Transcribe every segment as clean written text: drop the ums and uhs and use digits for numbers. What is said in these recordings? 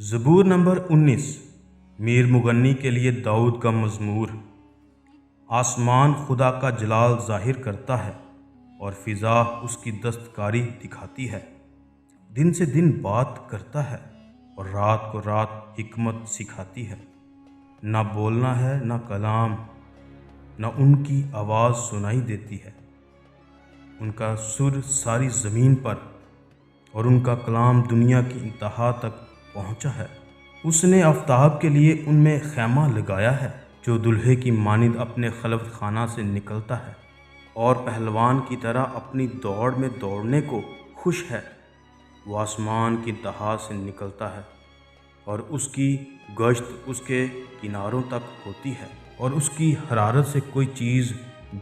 زبور نمبر 19 میر مغنی کے لیے داؤد کا مزمور۔ آسمان خدا کا جلال ظاہر کرتا ہے اور فضا اس کی دستکاری دکھاتی ہے۔ دن سے دن بات کرتا ہے اور رات کو رات حکمت سکھاتی ہے۔ نہ بولنا ہے نہ کلام، نہ ان کی آواز سنائی دیتی ہے۔ ان کا سر ساری زمین پر اور ان کا کلام دنیا کی انتہا تک پہنچا ہے۔ اس نے آفتاب کے لیے ان میں خیمہ لگایا ہے، جو دلہے کی مانند اپنے خلوت خانہ سے نکلتا ہے اور پہلوان کی طرح اپنی دوڑ میں دوڑنے کو خوش ہے۔ وہ آسمان کی انتہا سے نکلتا ہے اور اس کی گشت اس کے کناروں تک ہوتی ہے، اور اس کی حرارت سے کوئی چیز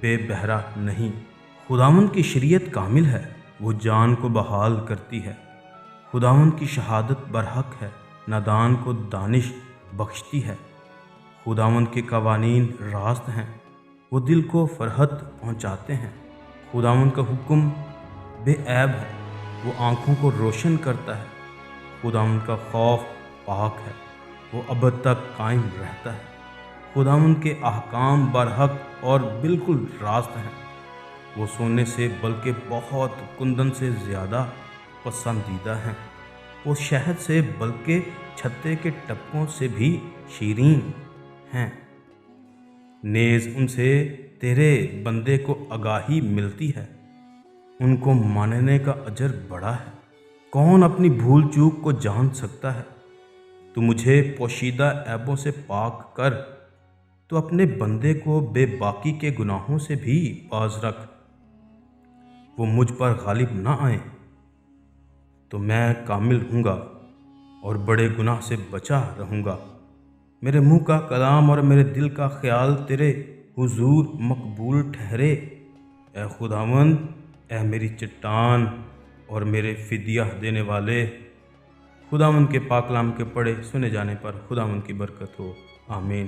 بے بہرا نہیں۔ خداوند کی شریعت کامل ہے، وہ جان کو بحال کرتی ہے۔ خداوند کی شہادت برحق ہے، نادان کو دانش بخشتی ہے۔ خداوند کے قوانین راست ہیں، وہ دل کو فرحت پہنچاتے ہیں۔ خداوند کا حکم بے عیب ہے، وہ آنکھوں کو روشن کرتا ہے۔ خداوند کا خوف پاک ہے، وہ ابد تک قائم رہتا ہے۔ خداوند کے احکام برحق اور بالکل راست ہیں، وہ سونے سے بلکہ بہت کندن سے زیادہ پسندیدہ ہیں۔ وہ شہد سے بلکہ چھتے کے ٹپکوں سے بھی شیریں ہیں۔ نیز ان سے تیرے بندے کو آگاہی ملتی ہے، ان کو ماننے کا اجر بڑا ہے۔ کون اپنی بھول چوک کو جان سکتا ہے؟ تو مجھے پوشیدہ عیبوں سے پاک کر، تو اپنے بندے کو بے باکی کے گناہوں سے بھی باز رکھ۔ وہ مجھ پر غالب نہ آئیں تو میں کامل ہوں گا اور بڑے گناہ سے بچا رہوں گا۔ میرے منہ کا کلام اور میرے دل کا خیال تیرے حضور مقبول ٹھہرے۔ اے خداوند، اے میری چٹان اور میرے فدیہ دینے والے۔ خداوند کے پاک کلام کے پڑھے سنے جانے پر خداوند کی برکت ہو، آمین۔